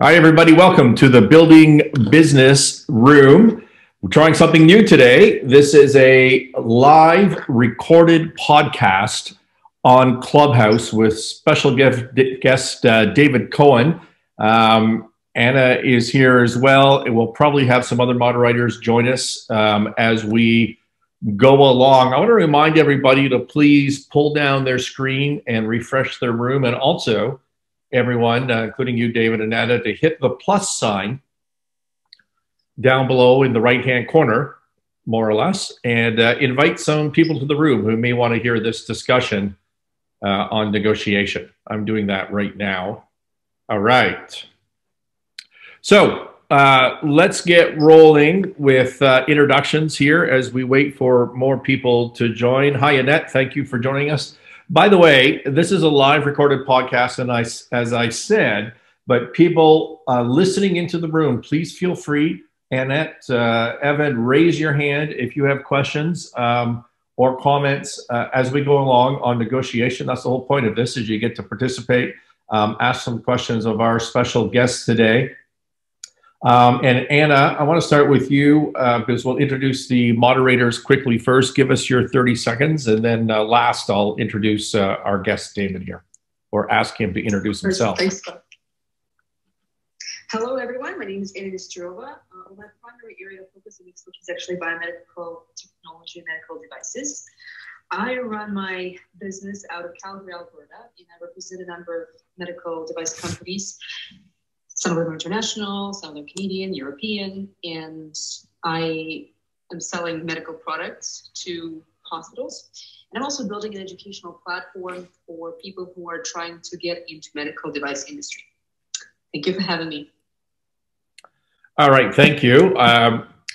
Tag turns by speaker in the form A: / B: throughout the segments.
A: Hi, everybody. Welcome to the Building Business Room. We're trying something new today. This is a live recorded podcast on Clubhouse with special guest David Cohen. Anna is here as well. And we'll probably have some other moderators join us as we go along. I want to remind everybody to please pull down their screen and refresh their room, and also everyone, including you, David and Anna, to hit the plus sign down below in the right-hand corner, more or less, and invite some people to the room who may want to hear this discussion on negotiation. I'm doing that right now. All right. So let's get rolling with introductions here as we wait for more people to join. Hi, Annette. Thank you for joining us. By the way, this is a live recorded podcast, and as I said, but people listening into the room, please feel free. Annette, Evan, raise your hand if you have questions or comments as we go along on negotiation. That's the whole point of this, is you get to participate, ask some questions of our special guests today. And Anna, I want to start with you because we'll introduce the moderators quickly first. Give us your 30 seconds, and then last I'll introduce our guest, David, here, or ask him to introduce himself.
B: Thanks. Hello, everyone. My name is Anna Nesterova. My primary area of focus is actually biomedical technology and medical devices. I run my business out of Calgary, Alberta, and I represent a number of medical device companies. Some of them are international, some of them are Canadian, European, and I am selling medical products to hospitals. And I'm also building an educational platform for people who are trying to get into medical device industry. Thank you for having me.
A: All right, thank you.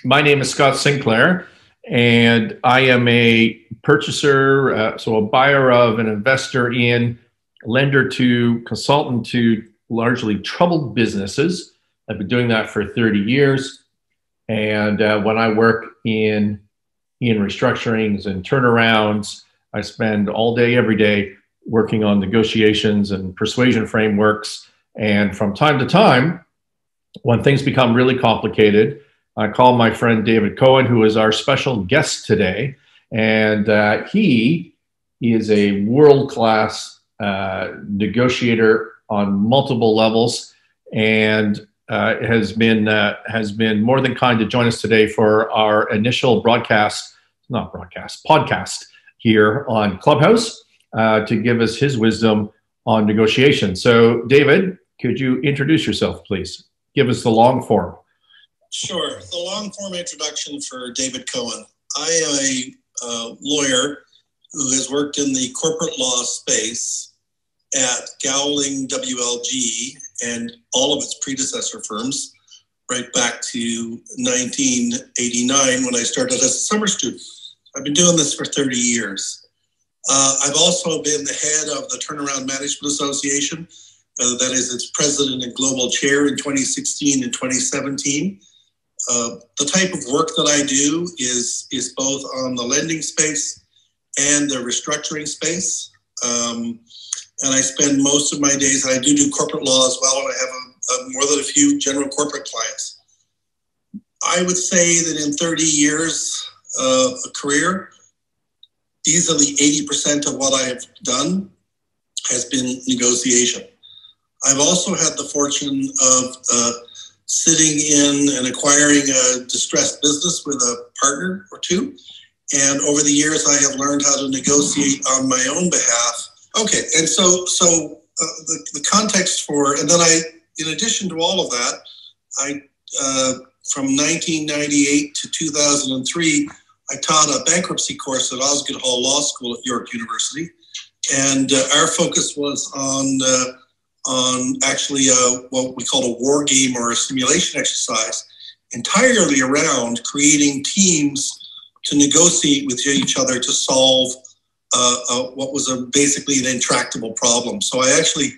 A: My name is Scott Sinclair, and I am a purchaser, so a buyer of, an investor in, lender to, consultant to largely troubled businesses. I've been doing that for 30 years. And when I work in restructurings and turnarounds, I spend all day, every day, working on negotiations and persuasion frameworks. And from time to time, when things become really complicated, I call my friend David Cohen, who is our special guest today. And he is a world-class negotiator on multiple levels, and has been more than kind to join us today for our initial podcast here on Clubhouse to give us his wisdom on negotiation. So, David, could you introduce yourself, please? Give us the long form.
C: Sure. The long form introduction for David Cohen. I am a lawyer who has worked in the corporate law space at Gowling WLG and all of its predecessor firms, right back to 1989 when I started as a summer student. I've been doing this for 30 years. I've also been the head of the Turnaround Management Association, that is its president and global chair in 2016 and 2017. The type of work that I do is both on the lending space and the restructuring space. And I spend most of my days, I do corporate law as well, and I have more than a few general corporate clients. I would say that in 30 years of a career, easily 80% of what I have done has been negotiation. I've also had the fortune of sitting in and acquiring a distressed business with a partner or two. And over the years, I have learned how to negotiate on my own behalf. Okay, and so the context for, and then in addition to all of that, from 1998 to 2003, I taught a bankruptcy course at Osgoode Hall Law School at York University, and our focus was on actually what we call a war game or a simulation exercise, entirely around creating teams to negotiate with each other to solve what was basically an intractable problem. So I actually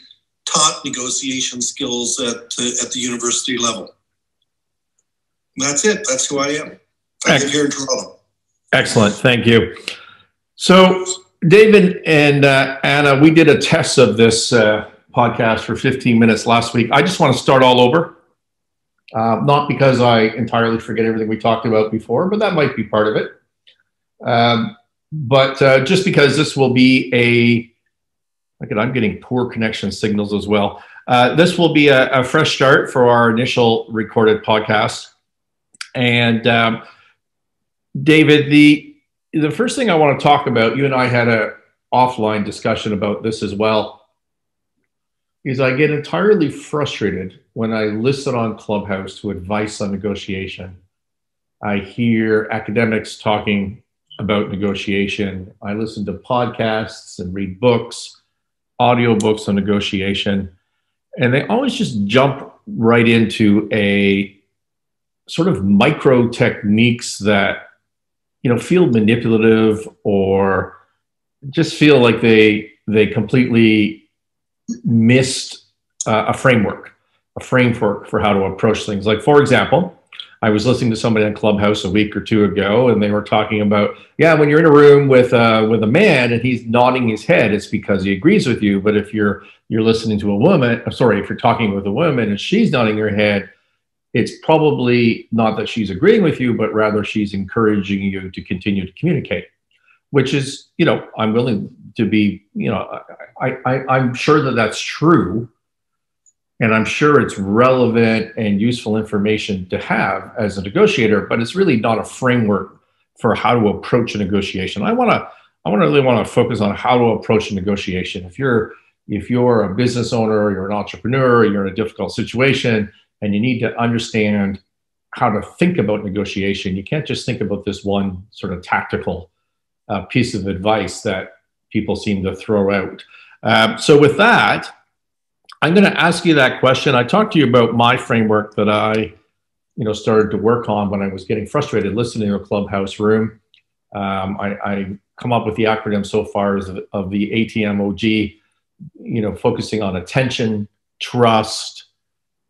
C: taught negotiation skills at the university level. And that's it. That's who I am. I live here in Toronto.
A: Excellent. Thank you. So David and Anna, we did a test of this podcast for 15 minutes last week. I just want to start all over. Not because I entirely forget everything we talked about before, but that might be part of it. But just because this will be I'm getting poor connection signals as well. This will be a fresh start for our initial recorded podcast. And David, the first thing I want to talk about, you and I had an offline discussion about this as well, is I get entirely frustrated when I listen on Clubhouse to advice on negotiation. I hear academics talking about negotiation. I listen to podcasts and read books, audiobooks on negotiation, and they always just jump right into a sort of micro techniques that, feel manipulative or just feel like they completely missed a framework for how to approach things. Like, for example, I was listening to somebody on Clubhouse a week or two ago, and they were talking about, when you're in a room with a man and he's nodding his head, it's because he agrees with you. But if you're listening to a woman, if you're talking with a woman and she's nodding her head, it's probably not that she's agreeing with you, but rather she's encouraging you to continue to communicate, which is, I'm willing to be, I'm sure that that's true. And I'm sure it's relevant and useful information to have as a negotiator, but it's really not a framework for how to approach a negotiation. I really want to focus on how to approach a negotiation. If you're a business owner, you're an entrepreneur, you're in a difficult situation, and you need to understand how to think about negotiation, you can't just think about this one sort of tactical piece of advice that people seem to throw out. So with that, I'm going to ask you that question. I talked to you about my framework that I, started to work on when I was getting frustrated listening to a Clubhouse room. I come up with the acronym so far of the ATMOG, focusing on attention, trust,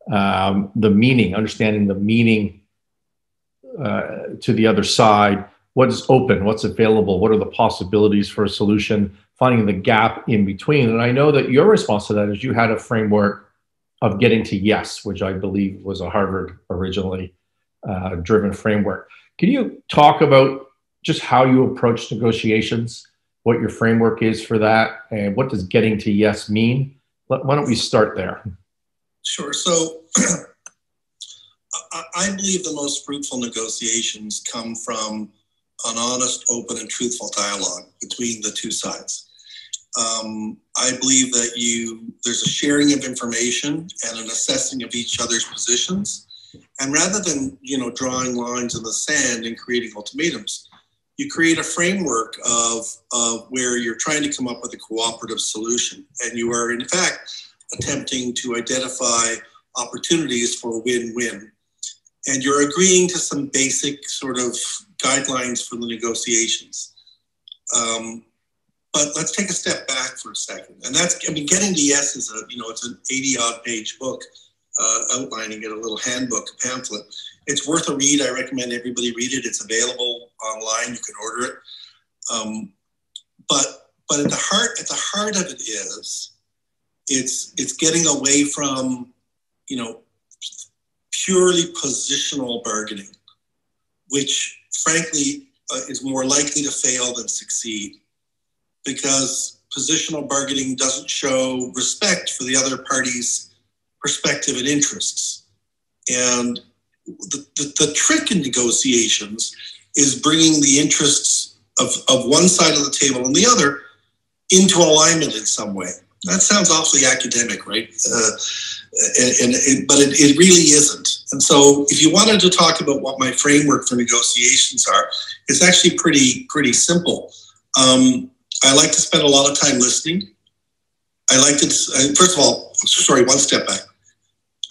A: the meaning, understanding the meaning to the other side. What is open? What's available? What are the possibilities for a solution? Finding the gap in between. And I know that your response to that is you had a framework of getting to yes, which I believe was a Harvard originally driven framework. Can you talk about just how you approach negotiations, what your framework is for that, and what does getting to yes mean? Why don't we start there?
C: Sure. So I believe the most fruitful negotiations come from an honest, open, and truthful dialogue between the two sides. I believe that there's a sharing of information and an assessing of each other's positions. And rather than, drawing lines in the sand and creating ultimatums, you create a framework of where you're trying to come up with a cooperative solution. And you are, in fact, attempting to identify opportunities for win-win. And you're agreeing to some basic sort of guidelines for the negotiations. But let's take a step back for a second. And getting to yes is it's an 80-odd page book outlining it, a little handbook, a pamphlet. It's worth a read. I recommend everybody read it. It's available online. You can order it. But at the heart of it is, it's getting away from, purely positional bargaining, which frankly is more likely to fail than succeed, because positional bargaining doesn't show respect for the other party's perspective and interests. And the trick in negotiations is bringing the interests of one side of the table and the other into alignment in some way. That sounds awfully academic, right? But it really isn't. And so if you wanted to talk about what my framework for negotiations are, it's actually pretty simple. I like to spend a lot of time listening. I like to, first of all, sorry, one step back.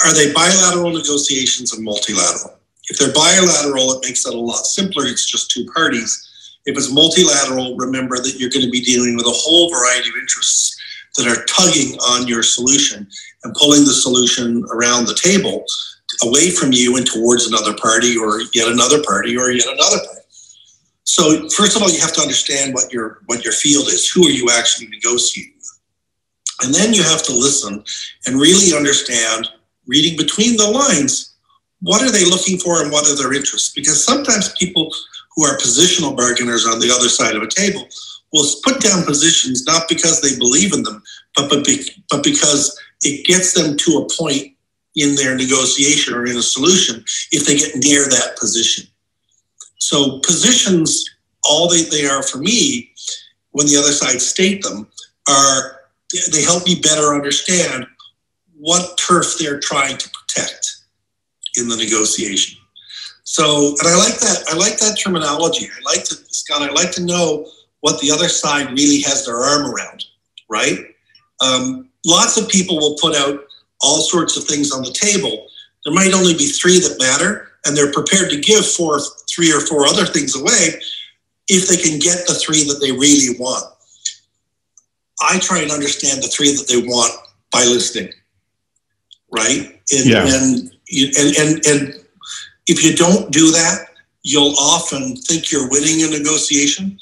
C: Are they bilateral negotiations or multilateral? If they're bilateral, it makes it a lot simpler. It's just two parties. If it's multilateral, remember that you're going to be dealing with a whole variety of interests that are tugging on your solution and pulling the solution around the table away from you and towards another party or yet another party or yet another party. So first of all, you have to understand what your field is. Who are you actually negotiating with? And then you have to listen and really understand, reading between the lines, what are they looking for and what are their interests? Because sometimes people who are positional bargainers on the other side of a table will put down positions not because they believe in them, but because it gets them to a point in their negotiation or in a solution if they get near that position. So positions, all they are for me, when the other side state them, are they help me better understand what turf they're trying to protect in the negotiation. So, and I like that terminology. Scott, I like to know what the other side really has their arm around, right? Lots of people will put out all sorts of things on the table. There might only be 3 that matter, and they're prepared to give 3 or 4 other things away if they can get the 3 that they really want. I try and understand the 3 that they want by listening, right? And if you don't do that, you'll often think you're winning a negotiation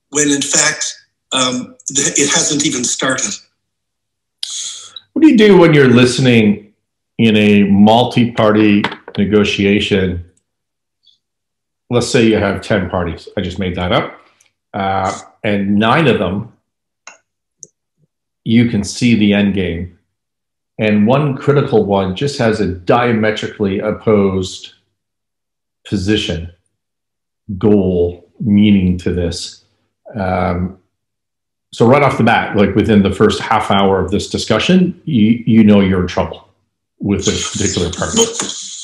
C: when in fact it hasn't even started.
A: What do you do when you're listening in a multi-party negotiation? Let's say you have 10 parties. I just made that up. And 9 of them, you can see the end game. And one critical one just has a diametrically opposed position, goal, meaning to this. So right off the bat, like within the first half hour of this discussion, you know you're in trouble with a particular partner.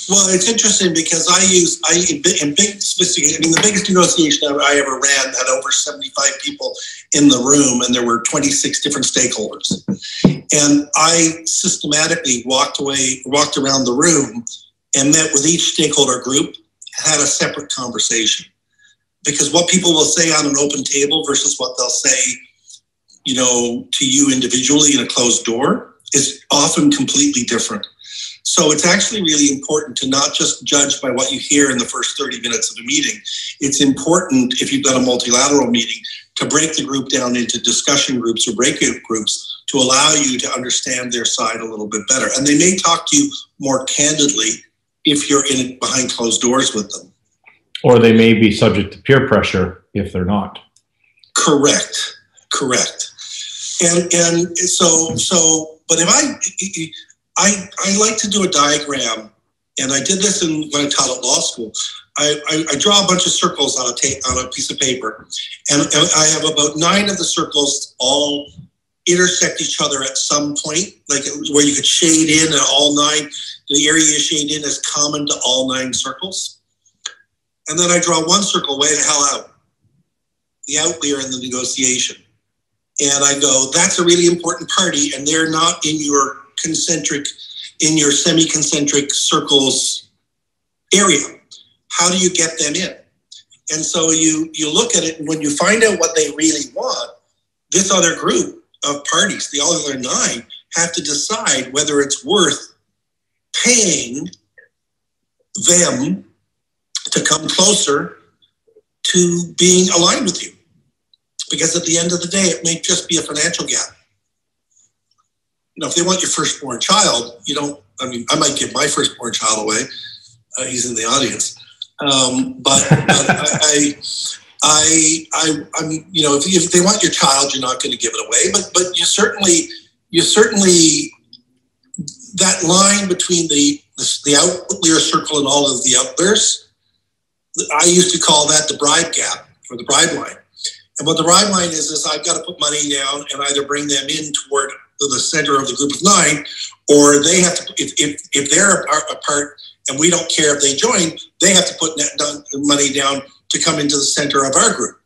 C: Well, it's interesting because in big sophisticated, the biggest negotiation I ever ran had over 75 people in the room, and there were 26 different stakeholders. And I systematically walked around the room and met with each stakeholder group, had a separate conversation. Because what people will say on an open table versus what they'll say, to you individually in a closed door is often completely different. So it's actually really important to not just judge by what you hear in the first 30 minutes of a meeting. It's important, if you've got a multilateral meeting, to break the group down into discussion groups or breakout groups to allow you to understand their side a little bit better. And they may talk to you more candidly if you're in it behind closed doors with them.
A: Or they may be subject to peer pressure if they're not. Correct.
C: And so, but if I like to do a diagram, and I did this when I taught at law school. I draw a bunch of circles on a piece of paper, and I have about 9 of the circles all intersect each other at some point, like where you could shade in at all 9. The area you shade in is common to all 9 circles. And then I draw one circle way the hell out, the outlier in the negotiation. And I go, that's a really important party, and they're not in your semi-concentric circles area. How do you get them in? And so you look at it, and when you find out what they really want, this other group of parties, the other 9, have to decide whether it's worth paying them to come closer to being aligned with you. Because at the end of the day, it may just be a financial gap. If they want your firstborn child, I might give my firstborn child away. He's in the audience. But if they want your child, you're not going to give it away. But you certainly, that line between the outlier circle and all of the outliers, I used to call that the bribe gap, or the bribe line. And what the bribe line is I've got to put money down and either bring them in toward the center of the group of 9, or they have to, if they're a part and we don't care if they join, they have to put money down to come into the center of our group.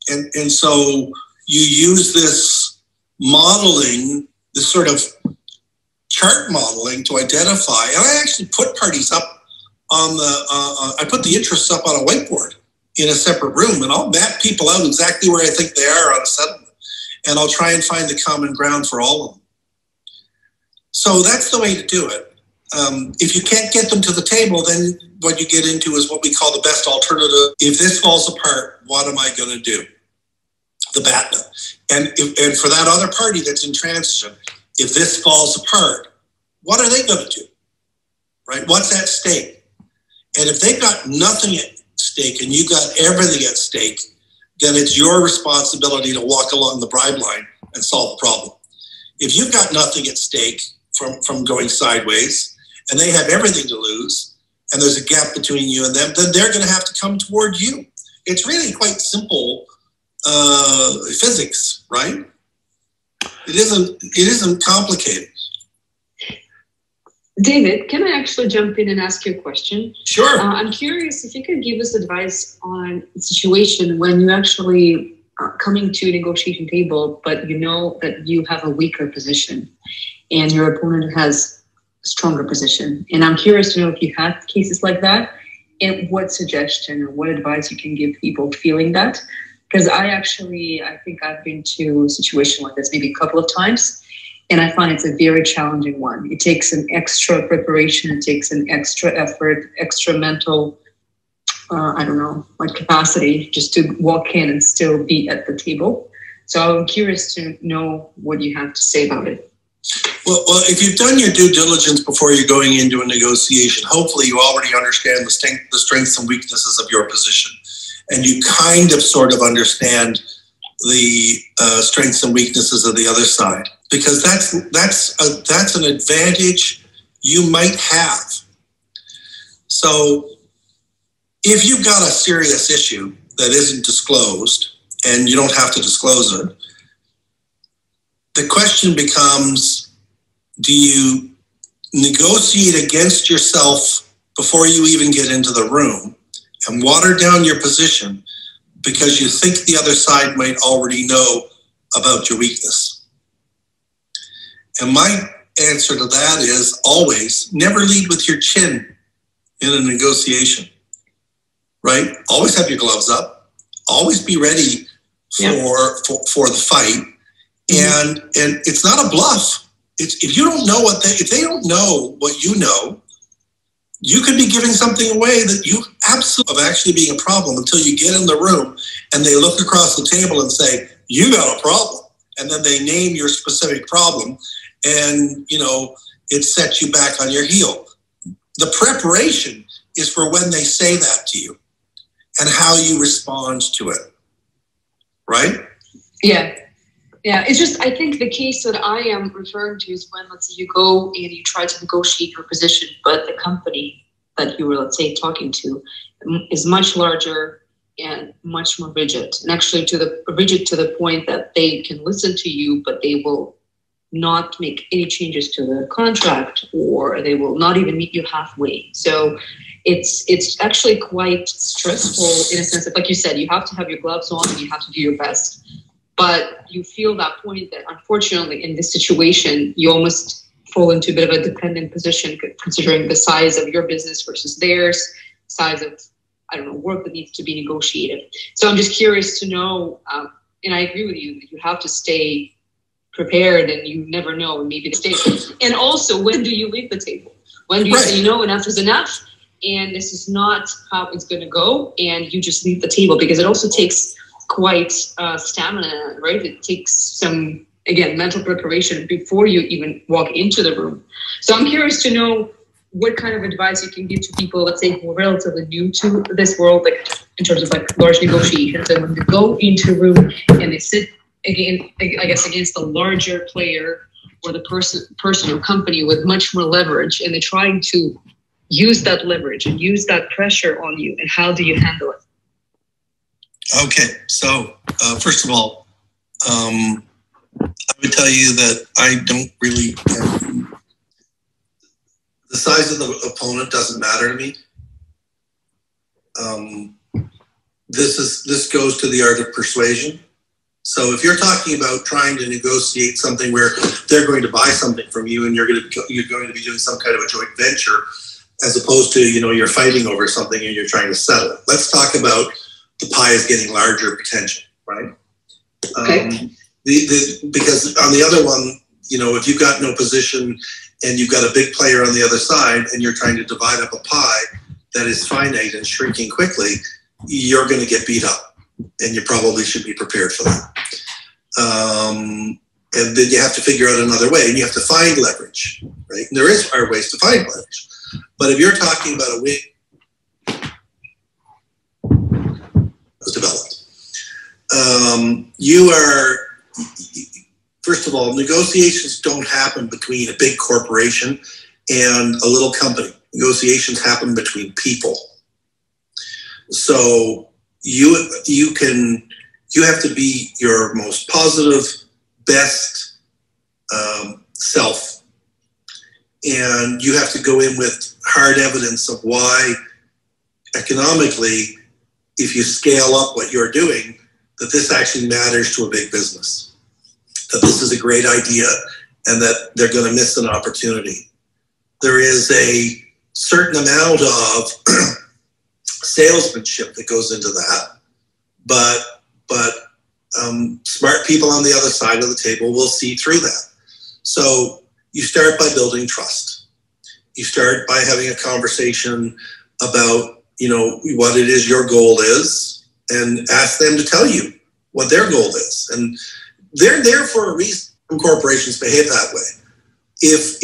C: And so you use this modeling, this sort of chart modeling to identify, and I actually put parties up on I put the interests up on a whiteboard in a separate room, and I'll map people out exactly where I think they are on a settlement. And I'll try and find the common ground for all of them. So that's the way to do it. If you can't get them to the table, then what you get into is what we call the best alternative. If this falls apart, what am I going to do? the BATNA. And for that other party that's in transition, if this falls apart, what are they going to do? Right? What's at stake? And if they've got nothing at stake and you got everything at stake, then it's your responsibility to walk along the bribe line and solve the problem. If you've got nothing at stake from going sideways and they have everything to lose and there's a gap between you and them, then they're going to have to come toward you. It's really quite simple physics, right? It isn't complicated.
B: David, can I actually jump in and ask you a question?
C: Sure.
B: I'm curious if you could give us advice on a situation when you actually are coming to a negotiation table, but you know that you have a weaker position and your opponent has a stronger position. And I'm curious to know if you had cases like that and what suggestion or what advice you can give people feeling that. Because I think I've been to a situation like this maybe a couple of times. And I find it's a very challenging one. It takes an extra preparation. It takes an extra effort, extra mental, capacity just to walk in and still be at the table. So I'm curious to know what you have to say about it.
C: Well, if you've done your due diligence before you're going into a negotiation, hopefully you already understand the strengths and weaknesses of your position. And you kind of sort of understand the strengths and weaknesses of the other side, because that's an advantage you might have. So if you've got a serious issue that isn't disclosed and you don't have to disclose it, the question becomes, do you negotiate against yourself before you even get into the room and water down your position because you think the other side might already know about your weakness? And my answer to that is always never lead with your chin in a negotiation, right? Always have your gloves up. Always be ready for the fight. And it's not a bluff. If you don't know if they don't know what you know, you could be giving something away that you absolutely of actually being a problem until you get in the room and they look across the table and say, you got a problem. And then they name your specific problem and, it sets you back on your heel. The preparation is for when they say that to you and how you respond to it. Right?
B: Yeah. Yeah, it's just, I think the case that I am referring to is when, let's say, you go and you try to negotiate your position, but the company that you were, let's say, talking to is much larger and much more rigid. And actually rigid to the point that they can listen to you, but they will not make any changes to the contract, or they will not even meet you halfway. So it's actually quite stressful in a sense that, like you said, you have to have your gloves on and you have to do your best. But you feel that point that, unfortunately, in this situation, you almost fall into a bit of a dependent position, considering the size of your business versus theirs, size of, work that needs to be negotiated. So I'm just curious to know, and I agree with you, that you have to stay prepared and you never know, and maybe the mistake. And also, when do you leave the table? When do you say, enough is enough, and this is not how it's going to go, and you just leave the table? Because it also takes quite stamina, right? It takes some, again, mental preparation before you even walk into the room. So I'm curious to know what kind of advice you can give to people, let's say, who are relatively new to this world, like in terms of like large negotiations, and when they go into a room and they sit again, I guess, against a larger player or the person or company with much more leverage, and they're trying to use that leverage and use that pressure on you, and how do you handle it?
C: Okay, so first of all, I would tell you that I don't really, the size of the opponent doesn't matter to me. This goes to the art of persuasion. So if you're talking about trying to negotiate something where they're going to buy something from you and you're going to be doing some kind of a joint venture, as opposed to, you're fighting over something and you're trying to settle it. Let's talk about the pie is getting larger potential, right?
B: Okay.
C: Because on the other one, if you've got no position and you've got a big player on the other side and you're trying to divide up a pie that is finite and shrinking quickly, you're going to get beat up. and you probably should be prepared for that. And then you have to figure out another way, and you have to find leverage, right? And there are ways to find leverage. But if you're talking about a win was developed, first of all, negotiations don't happen between a big corporation and a little company. Negotiations happen between people. So you have to be your most positive, best self, and you have to go in with hard evidence of why economically, if you scale up what you're doing, that this actually matters to a big business, that this is a great idea, and that they're going to miss an opportunity. There is a certain amount of salesmanship that goes into that, but smart people on the other side of the table will see through that. So you start by building trust. You start by having a conversation about, what it is your goal is, and ask them to tell you what their goal is. And they're there for a reason. Corporations behave that way. If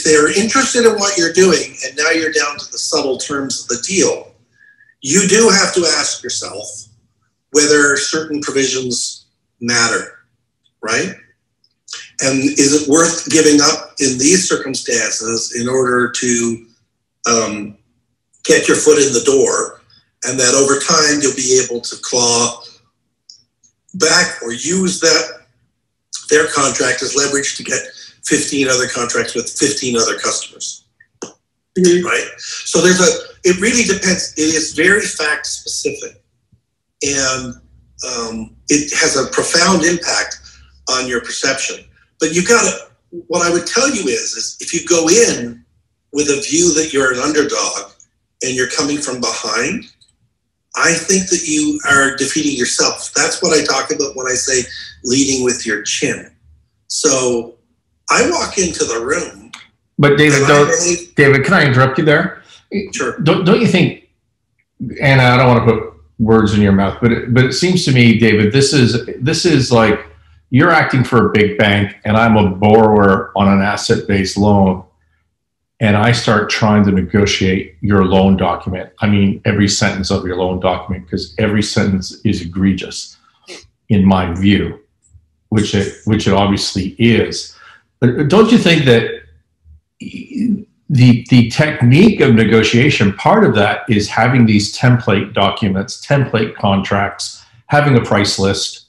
C: they are interested in what you're doing, and now you're down to the subtle terms of the deal, you do have to ask yourself whether certain provisions matter, right? And is it worth giving up in these circumstances in order to get your foot in the door, and that over time you'll be able to claw back or use their contract as leverage to get 15 other contracts with 15 other customers, right? So it really depends. It is very fact specific, and it has a profound impact on your perception. But what I would tell you is if you go in with a view that you're an underdog and you're coming from behind, I think that you are defeating yourself. That's what I talk about when I say leading with your chin. So I walk into the room.
A: But David, David, can I interrupt you there?
C: Sure.
A: Don't you think, and I don't want to put words in your mouth, but it seems to me, David, this is like you're acting for a big bank and I'm a borrower on an asset-based loan, and I start trying to negotiate your loan document. I mean, every sentence of your loan document, because every sentence is egregious in my view, which it obviously is. But don't you think that the technique of negotiation, part of that is having these template documents, template contracts, having a price list,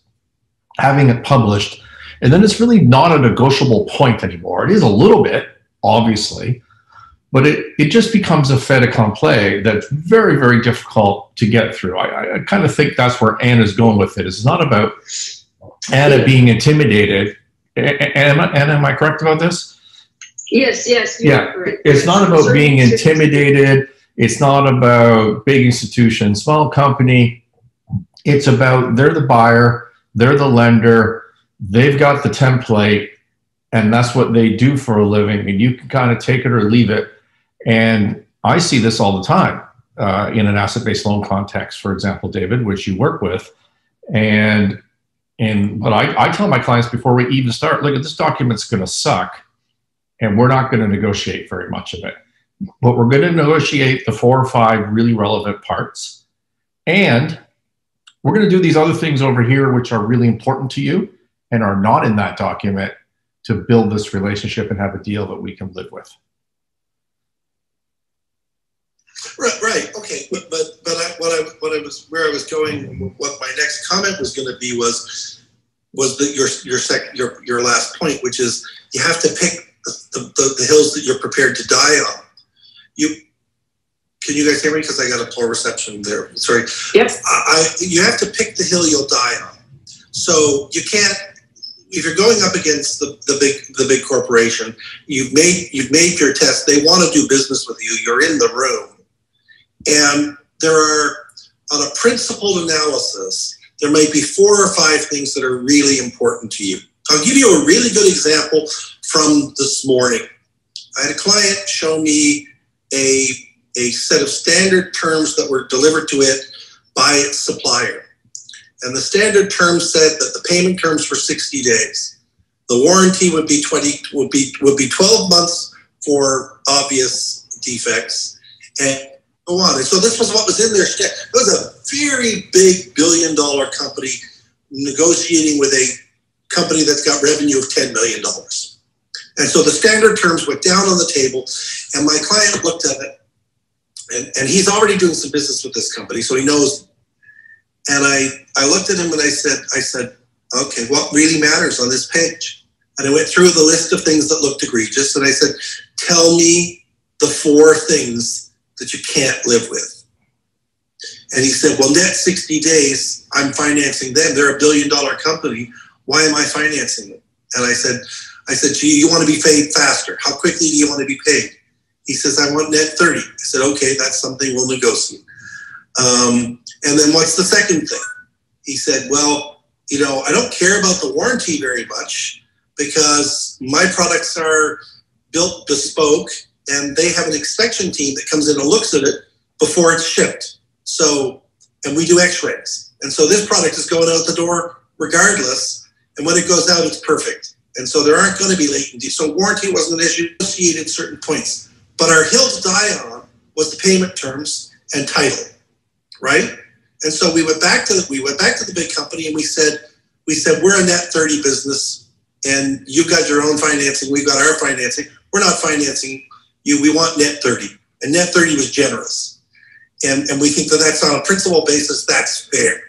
A: having it published, and then it's really not a negotiable point anymore. It is a little bit, obviously, but it just becomes a fait accompli that's very, very difficult to get through. I kind of think that's where Anna's going with it. It's not about Anna being intimidated. Anna, am I correct about this?
B: Yes,
A: yeah. It's not about being intimidated. It's not about big institution, small company. It's about they're the buyer, they're the lender, they've got the template, and that's what they do for a living, and you can kind of take it or leave it. And I see this all the time in an asset-based loan context, for example, David, which you work with. But I tell my clients before we even start, look, this document's going to suck, and we're not going to negotiate very much of it. But we're going to negotiate the 4 or 5 really relevant parts. And we're going to do these other things over here, which are really important to you and are not in that document, to build this relationship and have a deal that we can live with.
C: Right. Okay. But where I was going, what my next comment was going to be was that your last point, which is you have to pick the hills that you're prepared to die on. Can you guys hear me? Because I got a poor reception there. Sorry.
B: Yes.
C: You have to pick the hill you'll die on. So you can't. If you're going up against the big corporation, you've made your test. They want to do business with you. You're in the room, and there are, on a principled analysis, there might be 4 or 5 things that are really important to you. I'll give you a really good example from this morning. I had a client show me a set of standard terms that were delivered to it by its supplier. And the standard terms said that the payment terms for 60 days. The warranty would be 12 months for obvious defects, and go on. And so this was what was in there. It was a very big billion-dollar company negotiating with a company that's got revenue of $10 million. And so the standard terms went down on the table, and my client looked at it, and he's already doing some business with this company, so he knows. And I looked at him and I said, okay, what really matters on this page? And I went through the list of things that looked egregious, and I said, tell me the 4 things that you can't live with. And he said, well, net 60 days, I'm financing them. They're $1 billion company. Why am I financing them? And I said, gee, you want to be paid faster. How quickly do you want to be paid? He says, I want net 30. I said, okay, that's something we'll negotiate. And then what's the second thing? He said, well, you know, I don't care about the warranty very much because my products are built bespoke and they have an inspection team that comes in and looks at it before it's shipped. So, and we do x-rays. And so this product is going out the door regardless. And when it goes out, it's perfect. And so there aren't going to be latency. So warranty wasn't an issue, negotiated certain points. But our hill to die on was the payment terms and title, right? And so we went back to the big company and we said we're a net 30 business and you've got your own financing, we've got our financing. We're not financing you. We want net 30, and net 30 was generous, and we think that that's on a principal basis. That's fair.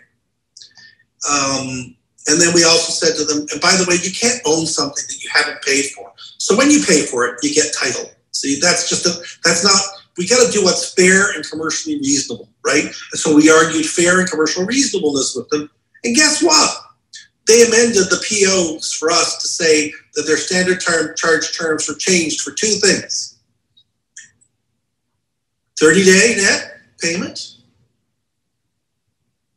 C: And then we also said to them, and by the way, you can't own something that you haven't paid for. So when you pay for it, you get title. See, that's not. We got to do what's fair and commercially reasonable, right? And so we argued fair and commercial reasonableness with them. And guess what? They amended the POs for us to say that their standard charge terms were changed for 2 things. 30-day net payment.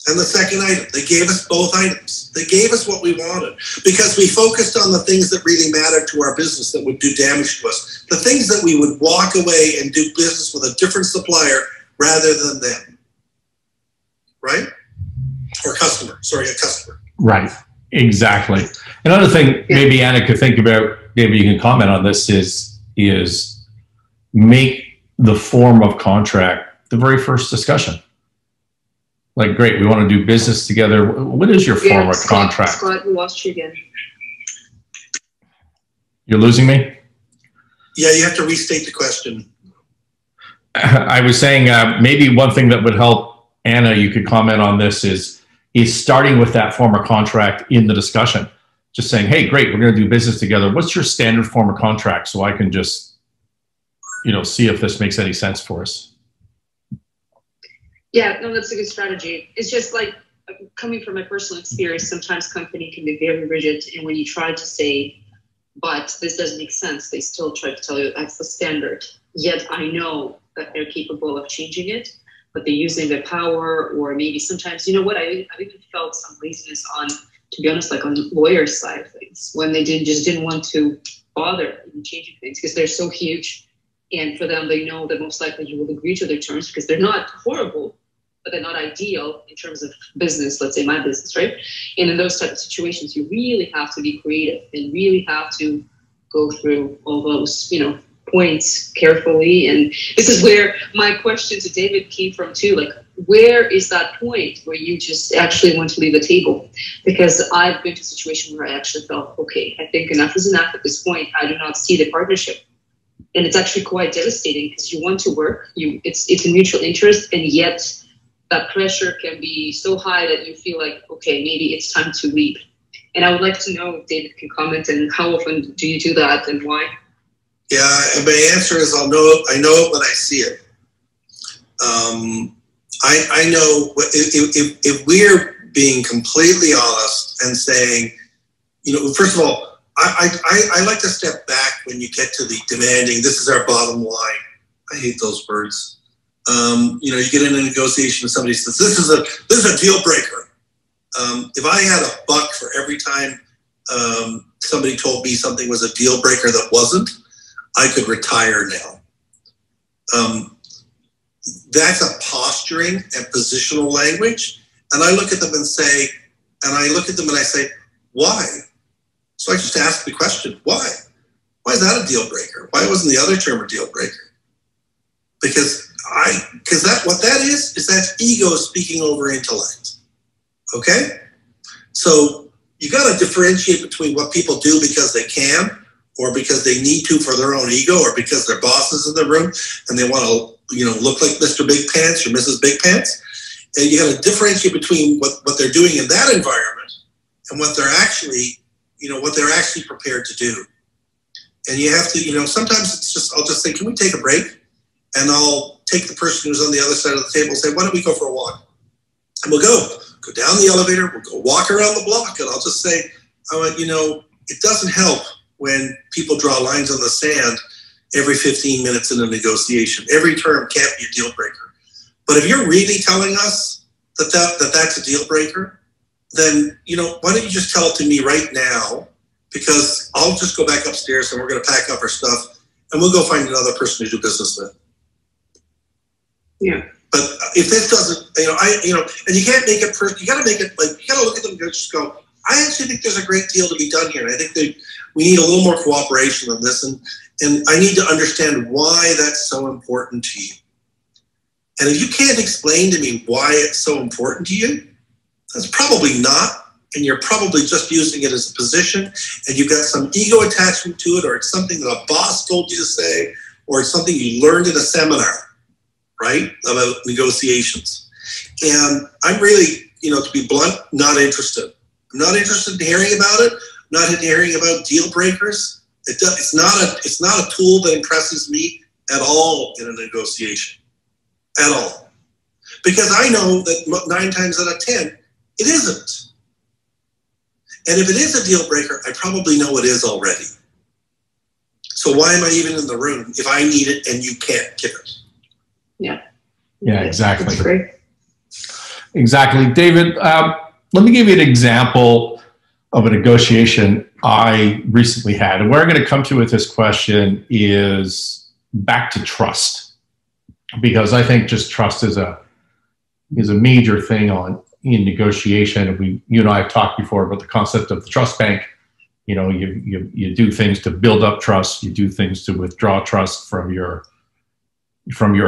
C: And the second item, they gave us both items. They gave us what we wanted because we focused on the things that really mattered to our business that would do damage to us. The things that we would walk away and do business with a different supplier rather than them. Right? Or customer. Sorry, a customer.
A: Right. Exactly. Another thing maybe Anna could think about, maybe you can comment on this, is make the form of contract the very first discussion. Like, great, we want to do business together. What is your form of contract?
B: Scott, we lost you again.
A: You're losing me?
C: Yeah, you have to restate the question.
A: I was saying maybe one thing that would help, Anna, you could comment on this, is starting with that form of contract in the discussion. Just saying, hey, great, we're going to do business together. What's your standard form of contract? So I can just, see if this makes any sense for us.
B: Yeah, no, that's a good strategy. It's just like coming from my personal experience, sometimes company can be very rigid. And when you try to say, but this doesn't make sense, they still try to tell you that's the standard. Yet I know that they're capable of changing it, but they're using their power, or maybe sometimes, you know what, I've even felt some laziness on, to be honest, like on the lawyer's side of things, when they didn't want to bother in changing things because they're so huge. And for them, they know that most likely you will agree to their terms because they're not horrible, but they're not ideal in terms of business, let's say my business, right? And in those type of situations, you really have to be creative and really have to go through all those, points carefully. And this is where my question to David came from too, like, where is that point where you just actually want to leave the table? Because I've been to a situation where I actually felt, okay, I think enough is enough at this point. I do not see the partnership. And it's actually quite devastating because you want to work, it's a mutual interest, and yet that pressure can be so high that you feel like, okay, maybe it's time to leave. And I would like to know if David can comment and how often do you do that and why?
C: Yeah, and my answer is I know it when I see it. I know if we're being completely honest and saying, first of all, I like to step back when you get to the demanding, this is our bottom line. I hate those words. You get in a negotiation and somebody says, this is a deal breaker. If I had $1 for every time somebody told me something was a deal breaker that wasn't, I could retire now. that's a posturing and positional language. And I look at them and say, why? So I just ask the question, why? Why is that a deal breaker? Why wasn't the other term a deal breaker? Because what that is that's ego speaking over intellect. Okay? So you got to differentiate between what people do because they can, or because they need to for their own ego, or because their boss is in the room and they want to, look like Mr. Big Pants or Mrs. Big Pants. And you got to differentiate between what they're doing in that environment and what they're actually, prepared to do. And you have to, sometimes I'll just say, can we take a break? And I'll take the person who's on the other side of the table and say, why don't we go for a walk? And we'll go down the elevator, we'll go walk around the block, and I'll just say, it doesn't help when people draw lines on the sand every 15 minutes in a negotiation. Every term can't be a deal breaker. But if you're really telling us that's a deal breaker, then, why don't you just tell it to me right now? Because I'll just go back upstairs and we're going to pack up our stuff and we'll go find another person to do business with.
B: Yeah.
C: But if this doesn't, and you can't make it personal. You got to make it you got to look at them and just go, I actually think there's a great deal to be done here. And I think that we need a little more cooperation on this. And I need to understand why that's so important to you. And if you can't explain to me why it's so important to you, that's probably not. And you're probably just using it as a position, and you've got some ego attachment to it, or it's something that a boss told you to say, or it's something you learned in a seminar, right, about negotiations. And I'm really, to be blunt, not interested. I'm not interested in hearing about it. I'm not hearing about deal breakers. It's not a tool that impresses me at all in a negotiation, at all. Because I know that 9 times out of 10, it isn't. And if it is a deal breaker, I probably know it is already. So why am I even in the room if I need it and you can't give it?
B: Yeah.
A: Yeah, exactly.
B: That's great.
A: Exactly. David, let me give you an example of a negotiation I recently had. And where I'm going to come to with this question is back to trust. Because I think just trust is a major thing in negotiation. You and I have talked before about the concept of the trust bank. You do things to build up trust. You do things to withdraw trust from your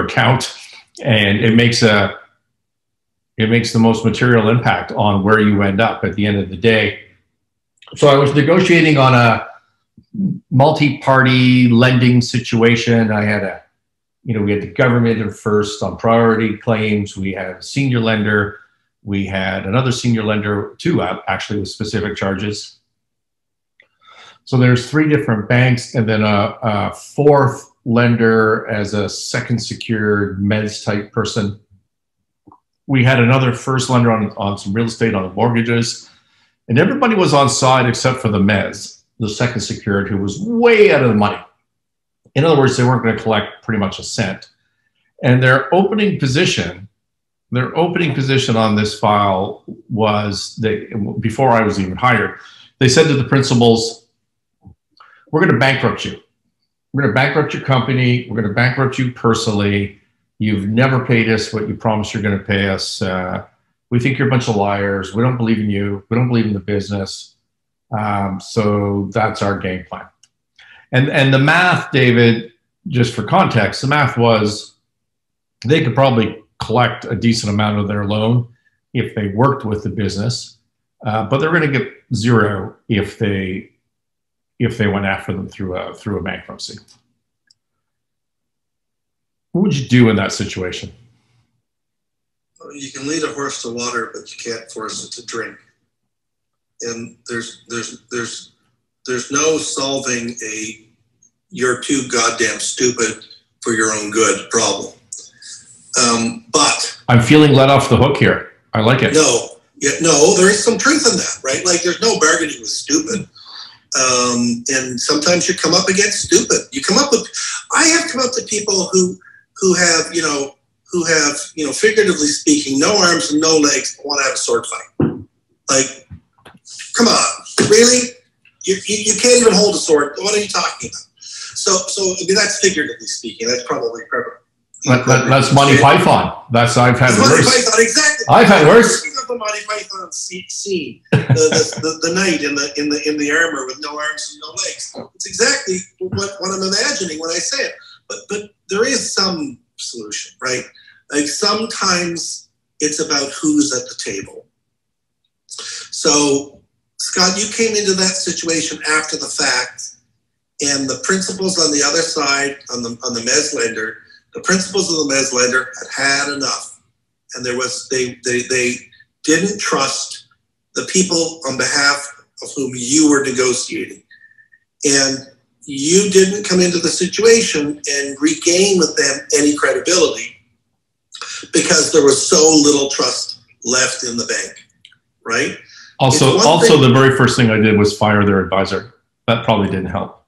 A: account, and it makes the most material impact on where you end up at the end of the day. So I was negotiating on a multi-party lending situation. I had we had the government in first on priority claims. We had a senior lender. We had another senior lender, too, actually, with specific charges. So there's 3 different banks, and then a 4th lender as a second secured mezz type person. We had another first lender on some real estate on the mortgages, and everybody was on side except for the mezz, the second secured, who was way out of the money. In other words, they weren't going to collect pretty much a cent. And their opening position on this file was, before I was even hired, they said to the principals, we're going to bankrupt you. We're going to bankrupt your company. We're going to bankrupt you personally. You've never paid us what you promised you're going to pay us. We think you're a bunch of liars. We don't believe in you. We don't believe in the business. So that's our game plan. And the math, David, just for context, the math was they could probably collect a decent amount of their loan if they worked with the business, but they're going to get 0 if they went after them through a bankruptcy. What would you do in that situation?
C: You can lead a horse to water, but you can't force it to drink. And there's no solving a you're too goddamn stupid for your own good problem. But
A: I'm feeling let off the hook here. I like it.
C: No, there is some truth in that, right? Like there's no bargaining with stupid. And sometimes you come up against stupid. I have come up to people who have, figuratively speaking, no arms and no legs, want to have a sword fight. Like, come on, really? You can't even hold a sword. What are you talking about? So I mean, that's figuratively speaking. That's probably
A: That's Monty Python. I've had worse.
C: Python, exactly.
A: I've had worse.
C: The Monty Python scene, the knight in the armor with no arms and no legs. It's exactly what I'm imagining when I say it. But there is some solution, right? Like sometimes it's about who's at the table. So, Scott, you came into that situation after the fact, and the principals on the other side, on the mezz lender, the principals of the mezz lender had enough, and they didn't trust the people on behalf of whom you were negotiating, and you didn't come into the situation and regain with them any credibility because there was so little trust left in the bank, right?
A: Also, the very first thing I did was fire their advisor. That probably didn't help.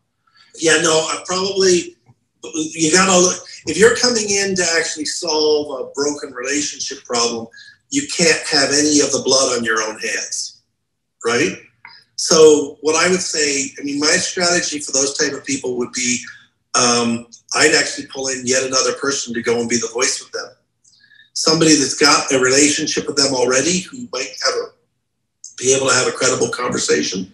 C: Yeah, no, probably. You gotta look. If you're coming in to actually solve a broken relationship problem, you can't have any of the blood on your own hands, right? So what I would say, I mean, my strategy for those type of people would be, I'd actually pull in yet another person to go and be the voice with them. Somebody that's got a relationship with them already, who might be able to have a credible conversation.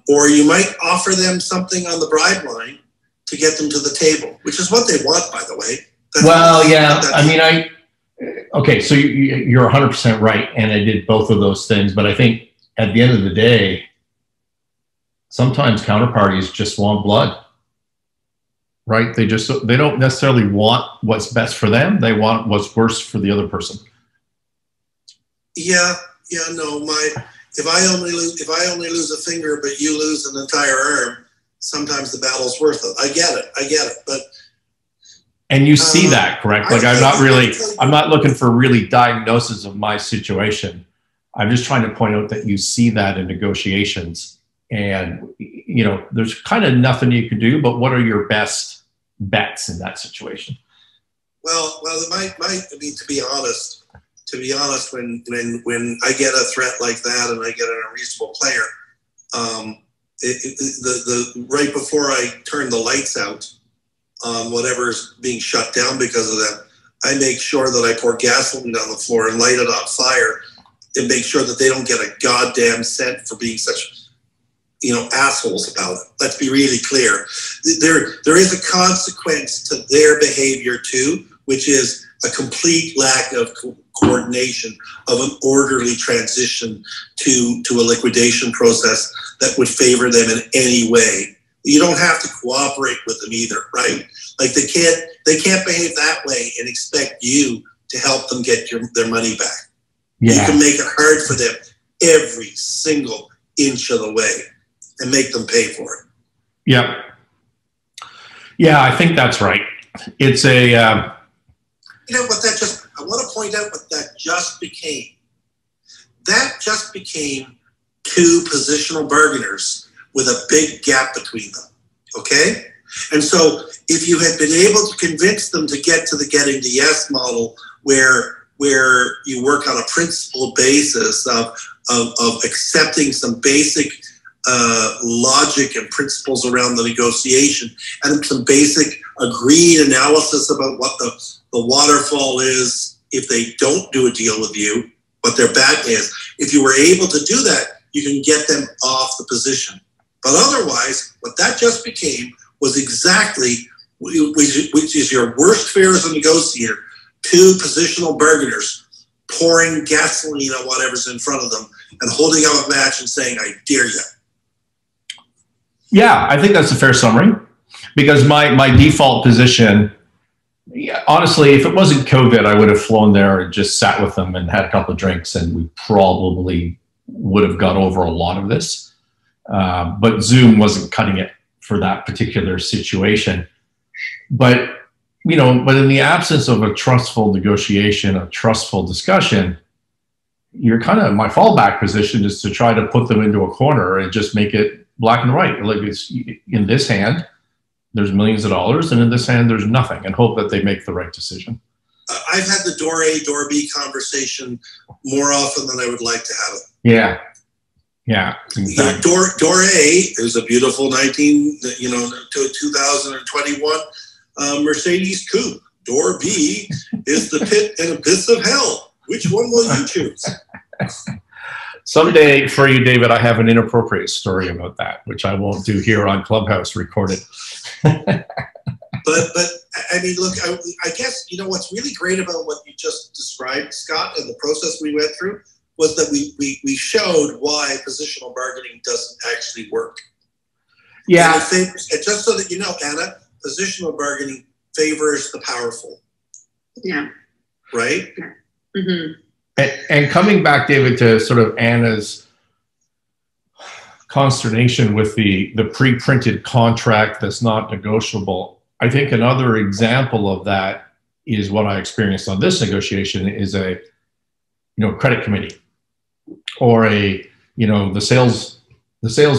C: Or you might offer them something on the bribe line to get them to the table, which is what they want, by the way. Okay, so you're 100% right, and I did both of those things, but I think at the end of the day, sometimes counterparties just want blood, right? They don't necessarily want what's best for them. They want what's worse for the other person. Yeah, no, if I only lose a finger, but you lose an entire arm, sometimes the battle's worth it. I get it, but.
A: And you see that, correct? Like I'm not looking for really diagnosis of my situation. I'm just trying to point out that you see that in negotiations, and there's kind of nothing you can do. But what are your best bets in that situation?
C: Well, I mean, to be honest, when I get a threat like that and I get an unreasonable player, right before I turn the lights out on whatever's being shut down because of them, I make sure that I pour gasoline on the floor and light it on fire, and make sure that they don't get a goddamn cent for being such, assholes about it. Let's be really clear. There is a consequence to their behavior too, which is a complete lack of coordination of an orderly transition to a liquidation process that would favor them in any way. You don't have to cooperate with them either, right? Like they can't behave that way and expect you to help them get their money back. Yeah. You can make it hard for them every single inch of the way and make them pay for it.
A: Yeah. Yeah, I think that's right. It's a...
C: I want to point out what that just became. That just became two positional bargainers with a big gap between them, okay? And so if you had been able to convince them to get to the getting to yes model where you work on a principle basis of accepting some basic logic and principles around the negotiation and some basic agreed analysis about what the waterfall is if they don't do a deal with you, what their back is. If you were able to do that, you can get them off the position. But otherwise, what that just became was exactly, which is your worst fear as a negotiator, two positional bargainers pouring gasoline on whatever's in front of them and holding out a match and saying, I dare you.
A: Yeah, I think that's a fair summary, because my default position, honestly, if it wasn't COVID, I would have flown there and just sat with them and had a couple of drinks, and we probably would have got over a lot of this. But Zoom wasn't cutting it for that particular situation. But in the absence of a trustful negotiation, a trustful discussion, you're kind of, my fallback position is to try to put them into a corner and just make it black and white. Like, it's in this hand, there's millions of dollars, and in this hand, there's nothing, and hope that they make the right decision.
C: I've had the door A, door B conversation more often than I would like to have it.
A: Yeah. Yeah. Exactly.
C: Door A is a beautiful 2021 Mercedes coupe. Door B is the pit and abyss of hell. Which one will you choose?
A: Someday for you, David, I have an inappropriate story about that, which I won't do here on Clubhouse recorded.
C: But I mean, look, I guess, you know, what's really great about what you just described, Scott, and the process we went through was that we showed why positional bargaining doesn't actually work.
A: Yeah.
C: And just so that you know, Anna, positional bargaining favors the powerful.
B: Yeah.
C: Right?
B: Yeah. Mm-hmm.
A: And coming back, David, to sort of Anna's consternation with the pre-printed contract that's not negotiable, I think another example of that is what I experienced on this negotiation is a, credit committee or the sales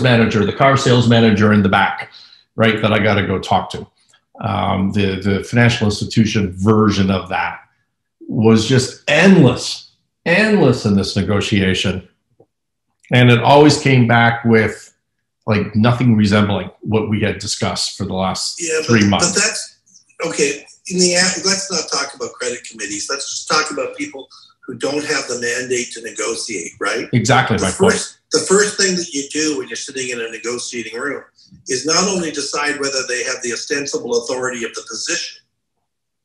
A: manager, the car sales manager in the back, right, that I got to go talk to. The financial institution version of that was just endless in this negotiation. And it always came back with like nothing resembling what we had discussed for the last 3 months.
C: But that's, okay, let's not talk about credit committees. Let's just talk about people who don't have the mandate to negotiate, right?
A: Exactly my point.
C: The first thing that you do when you're sitting in a negotiating room is not only decide whether they have the ostensible authority of the position,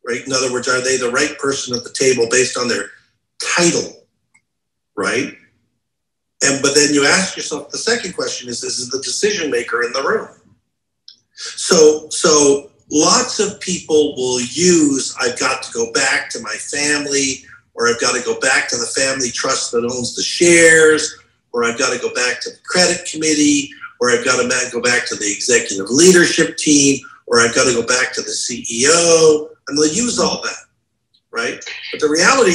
C: right? In other words, are they the right person at the table based on their title, right? But then you ask yourself, the second question is the decision maker in the room. So lots of people will use, I've got to go back to my family, or I've got to go back to the family trust that owns the shares, or I've got to go back to the credit committee, or I've got to go back to the executive leadership team, or I've got to go back to the CEO, and they'll use all that, right? But the reality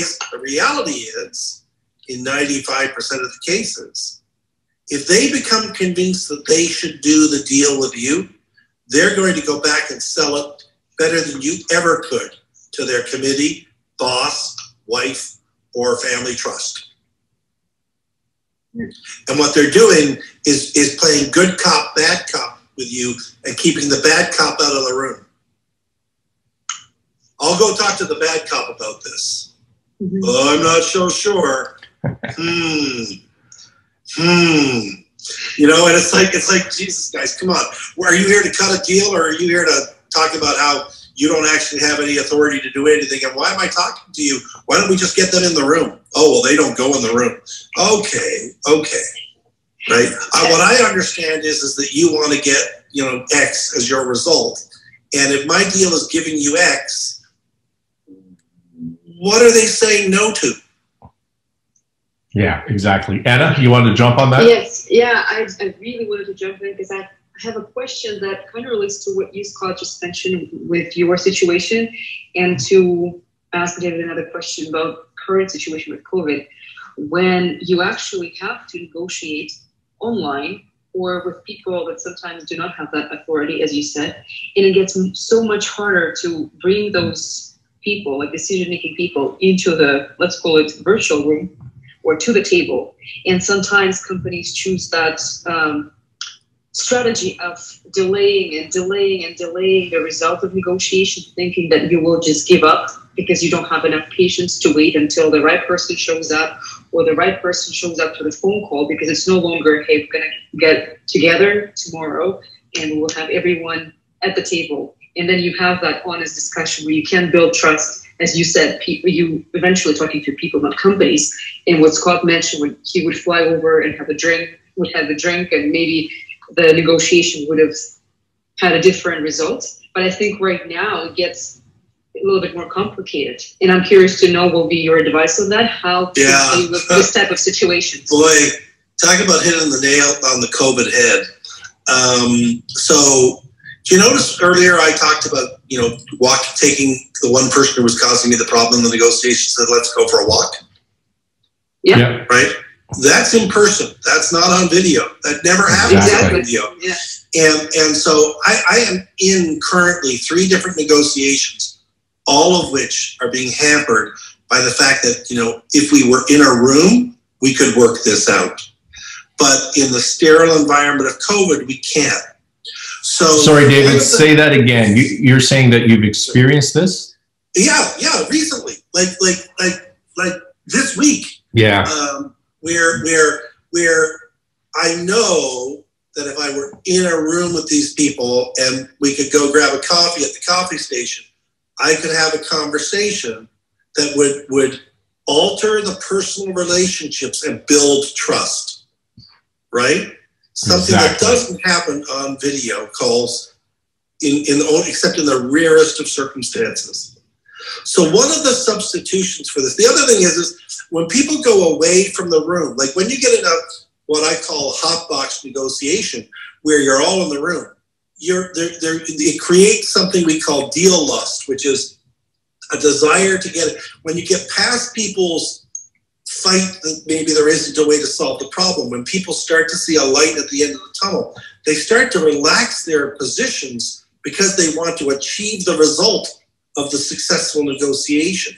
C: is, in 95% of the cases, if they become convinced that they should do the deal with you, they're going to go back and sell it better than you ever could to their committee, boss, wife, or family trust. And what they're doing is playing good cop, bad cop with you and keeping the bad cop out of the room. I'll go talk to the bad cop about this. Mm-hmm. Oh, I'm not so sure. And it's like, Jesus, guys, come on. Are you here to cut a deal, or are you here to talk about how you don't actually have any authority to do anything? And why am I talking to you? Why don't we just get them in the room? Oh, well, they don't go in the room. Okay. Right. What I understand is that you want to get, X as your result. And if my deal is giving you X, what are they saying no to?
A: Yeah, exactly. Anna, you wanted to jump on that?
B: Yes. Yeah, I really wanted to jump in because I have a question that kind of relates to what you, Scott, just mentioned with your situation, and to ask David another question about current situation with COVID. When you actually have to negotiate online or with people that sometimes do not have that authority, as you said, and it gets so much harder to bring those people, like decision-making people, into the, let's call it, virtual room or to the table. And sometimes companies choose that strategy of delaying the result of negotiation, thinking that you will just give up because you don't have enough patience to wait until the right person shows up, or the right person shows up to the phone call, because it's no longer, hey, we're going to get together tomorrow and we'll have everyone at the table. And then you have that honest discussion where you can build trust. As you said, you eventually talking to people, not companies. And what Scott mentioned, when he would fly over and have a drink, and maybe the negotiation would have had a different result. But I think right now it gets a little bit more complicated. And I'm curious to know what will be your advice on that, how to deal with this type of situations.
C: Boy, talk about hitting the nail on the COVID head. So do you notice earlier I talked about, taking the one person who was causing me the problem in the negotiation, said, let's go for a walk?
B: Yeah.
C: Right? That's in person. That's not on video. That never happens on video. Yeah. And so I am in currently 3 different negotiations, all of which are being hampered by the fact that, if we were in a room, we could work this out. But in the sterile environment of COVID, we can't. So,
A: sorry, David, say that again. You're saying that you've experienced this?
C: Yeah, recently, like this week.
A: Yeah.
C: Where I know that if I were in a room with these people and we could go grab a coffee at the coffee station, I could have a conversation that would alter the personal relationships and build trust, right? Something that doesn't happen on video calls, except in the rarest of circumstances. So one of the substitutions for this, the other thing is when people go away from the room, like when you get in what I call a hot box negotiation, where you're all in the room, it creates something we call deal lust, which is a desire to get it. When you get past people's fight that maybe there isn't a way to solve the problem, when people start to see a light at the end of the tunnel, they start to relax their positions because they want to achieve the result of the successful negotiation,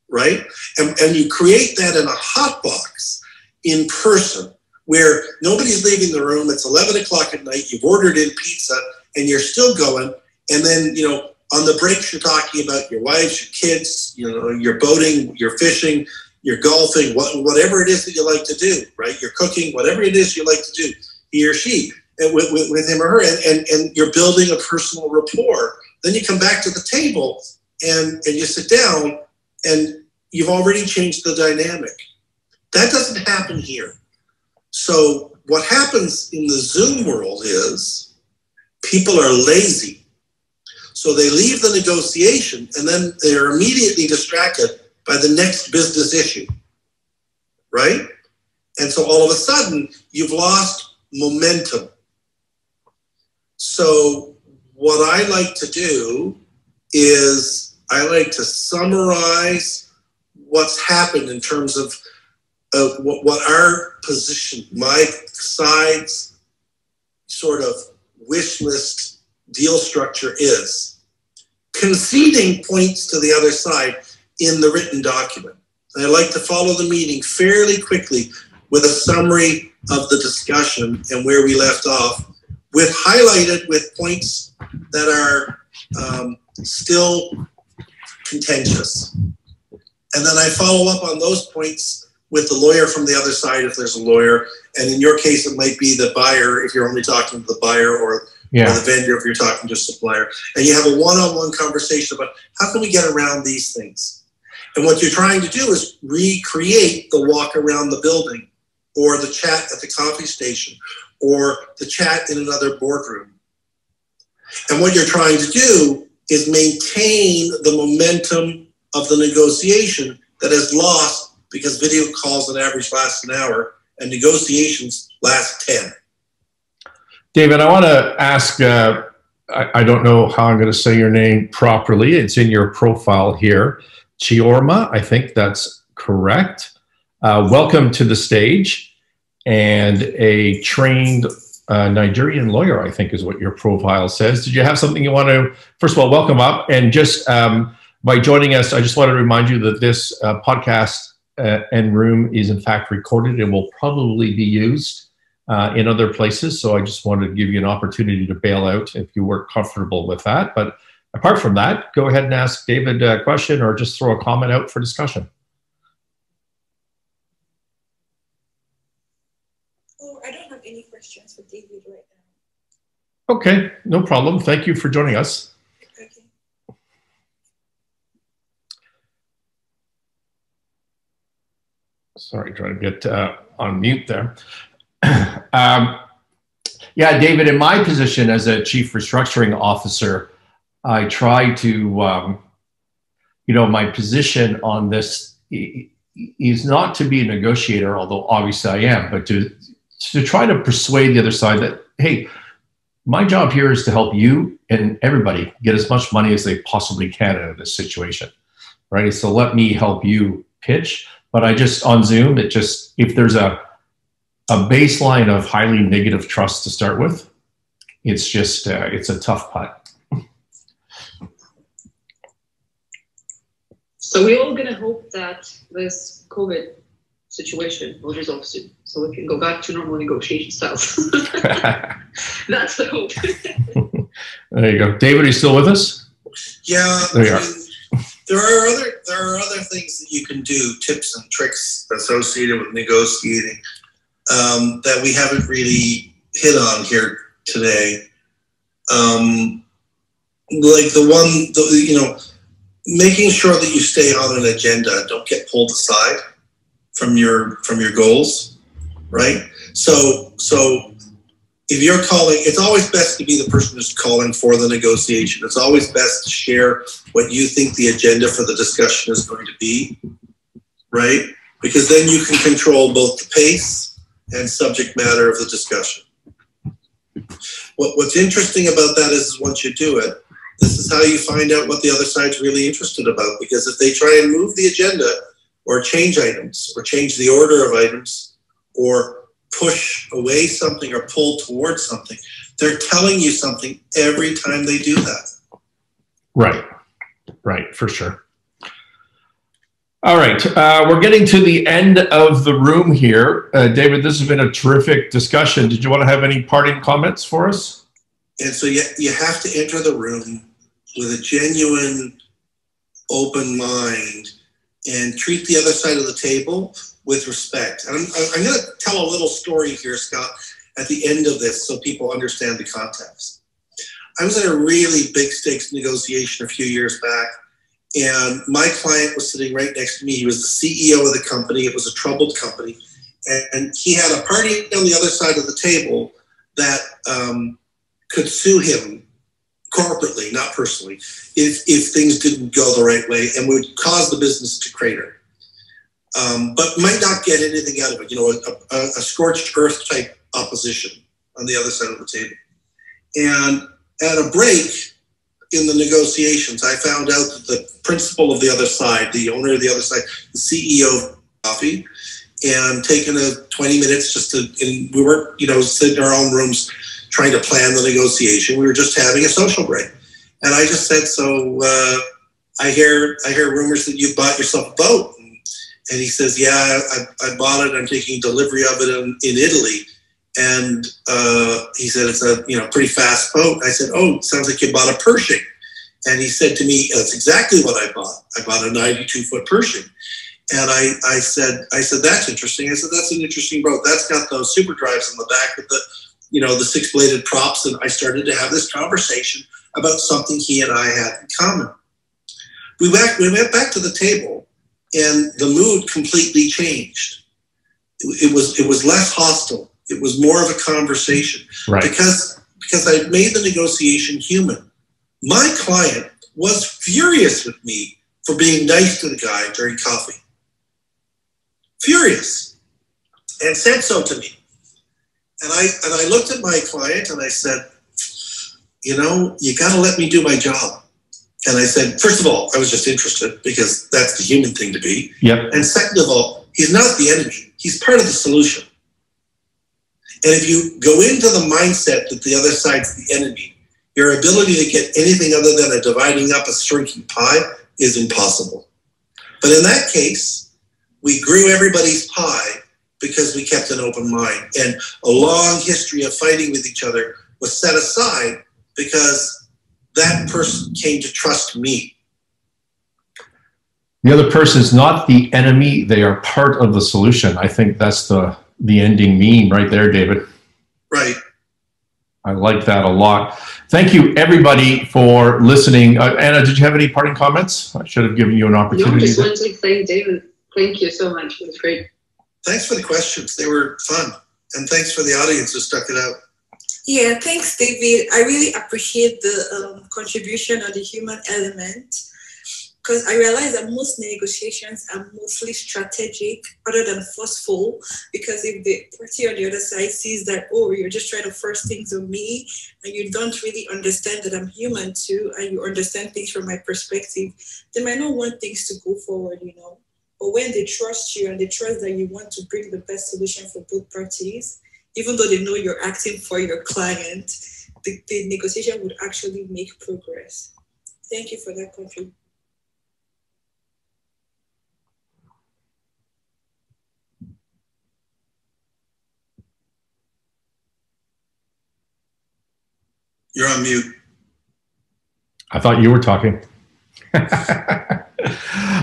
C: right? And you create that in a hot box in person where nobody's leaving the room. It's 11 o'clock at night. You've ordered in pizza and you're still going. And then, on the breaks, you're talking about your wives, your kids, you're boating, you're fishing, you're golfing, whatever it is that you like to do, right? You're cooking, whatever it is you like to do, he or she, and with him or her, and you're building a personal rapport. Then you come back to the table and you sit down and you've already changed the dynamic. That doesn't happen here. So what happens in the Zoom world is people are lazy. So they leave the negotiation and then they're immediately distracted by the next business issue, right? And so all of a sudden you've lost momentum. So what I like to do is I like to summarize what's happened in terms of what our position, my side's sort of wish list deal structure is, conceding points to the other side in the written document. And I like to follow the meeting fairly quickly with a summary of the discussion and where we left off, highlighted with points that are still contentious. And then I follow up on those points with the lawyer from the other side if there's a lawyer. And in your case, it might be the buyer if you're only talking to the buyer, or the vendor if you're talking to a supplier. And you have a one-on-one conversation about how can we get around these things. And what you're trying to do is recreate the walk around the building, or the chat at the coffee station, or the chat in another boardroom. And what you're trying to do is maintain the momentum of the negotiation that is lost because video calls on average last an hour and negotiations last 10.
A: David, I want to ask, I don't know how I'm going to say your name properly. It's in your profile here. Chiorma, I think that's correct. Welcome to the stage. And a trained Nigerian lawyer, I think is what your profile says. Did you have something you want to, first of all, welcome up. And just by joining us, I just want to remind you that this podcast and room is in fact recorded and will probably be used in other places. So I just wanted to give you an opportunity to bail out if you weren't comfortable with that. But apart from that, go ahead and ask David a question or just throw a comment out for discussion.
D: Oh, I don't have any questions for David right now.
A: Okay, no problem. Thank you for joining us.
D: Okay.
A: Sorry, trying to get on mute there. Yeah, David, in my position as a chief restructuring officer, I try to, my position on this is not to be a negotiator, although obviously I am, but to try to persuade the other side that, hey, my job here is to help you and everybody get as much money as they possibly can out of this situation, right? So let me help you pitch. But I just, on Zoom, if there's a baseline of highly negative trust to start with, it's just, it's a tough putt.
B: So we're all gonna hope that this COVID situation will resolve soon, so we can go back to normal negotiation styles. That's the hope.
A: There you go. David, are you still with us?
C: Yeah.
A: There you are.
C: There are other things that you can do, tips and tricks associated with negotiating that we haven't really hit on here today. Like making sure that you stay on an agenda, don't get pulled aside from your goals, right? So if you're calling, it's always best to be the person who's calling for the negotiation. It's always best to share what you think the agenda for the discussion is going to be, right? Because then you can control both the pace and subject matter of the discussion. What's interesting about that is once you do it, this is how you find out what the other side's really interested about. Because if they try and move the agenda or change items or change the order of items or push away something or pull towards something, they're telling you something every time they do that.
A: Right, for sure. All right, we're getting to the end of the room here. David, this has been a terrific discussion. Did you want to have any parting comments for us?
C: And so you have to enter the room with a genuine, open mind and treat the other side of the table with respect. And I'm going to tell a little story here, Scott, at the end of this so people understand the context. I was in a really big stakes negotiation a few years back, and my client was sitting right next to me. He was the CEO of the company. It was a troubled company. And he had a party on the other side of the table that could sue him corporately, not personally, if things didn't go the right way and would cause the business to crater. But might not get anything out of it, a scorched earth type opposition on the other side of the table. And at a break in the negotiations, I found out that the principal of the other side, the owner of the other side, the CEO of coffee, and taken 20 minutes and we weren't, sitting in our own rooms trying to plan the negotiation. We were just having a social break. And I just said, so I hear rumors that you bought yourself a boat. And he says, yeah, I bought it. I'm taking delivery of it in Italy. And he said, it's a pretty fast boat. I said, oh, it sounds like you bought a Pershing. And he said to me, that's exactly what I bought. I bought a 92-foot Pershing. And I said, that's interesting. I said, that's an interesting boat. That's got those super drives on the back with the 6-bladed props. And I started to have this conversation about something he and I had in common. We went back to the table, and the mood completely changed. It was less hostile. It was more of a conversation, right? Because I made the negotiation human. My client was furious with me for being nice to the guy during coffee. Furious, and said so to me. And I looked at my client and I said, you got to let me do my job. And I said, first of all, I was just interested because that's the human thing to be.
A: Yep.
C: And second of all, he's not the enemy. He's part of the solution. And if you go into the mindset that the other side's the enemy, your ability to get anything other than a dividing up a shrinking pie is impossible. But in that case, we grew everybody's pie because we kept an open mind. And a long history of fighting with each other was set aside because that person came to trust me.
A: The other person is not the enemy. They are part of the solution. I think that's the ending meme right there, David.
C: Right.
A: I like that a lot. Thank you, everybody, for listening. Anna, did you have any parting comments? I should have given you an opportunity.
B: No, just wanted to thank David. Thank you so much. It was great.
C: Thanks for the questions. They were fun. And thanks for the audience who stuck it out.
D: Yeah, thanks, David. I really appreciate the contribution on the human element, because I realize that most negotiations are mostly strategic other than forceful, because if the party on the other side sees that, oh, you're just trying to force things on me, and you don't really understand that I'm human too, and you understand things from my perspective, they might not want things to go forward, But when they trust you and they trust that you want to bring the best solution for both parties, even though they know you're acting for your client, the negotiation would actually make progress. Thank you for that contribution.
C: You're on mute.
A: I thought you were talking.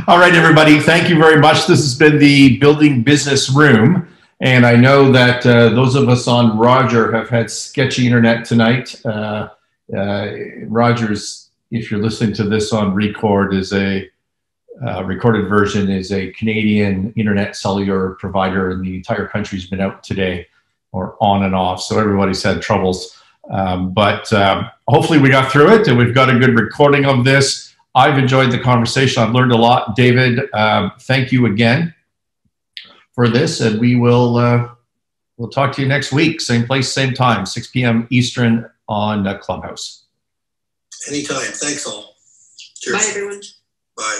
A: All right, everybody. Thank you very much. This has been the Building Business Room. And I know that those of us on Roger have had sketchy internet tonight. Rogers, if you're listening to this on record, is a recorded version, is a Canadian internet cellular provider, and the entire country's been out today or on and off. So everybody's had troubles. But hopefully we got through it and we've got a good recording of this. I've enjoyed the conversation. I've learned a lot. David, thank you again for this, and we will we'll talk to you next week. Same place, same time, 6 p.m. Eastern on Clubhouse.
C: Anytime. Thanks all. Cheers.
D: Bye, everyone.
C: Bye.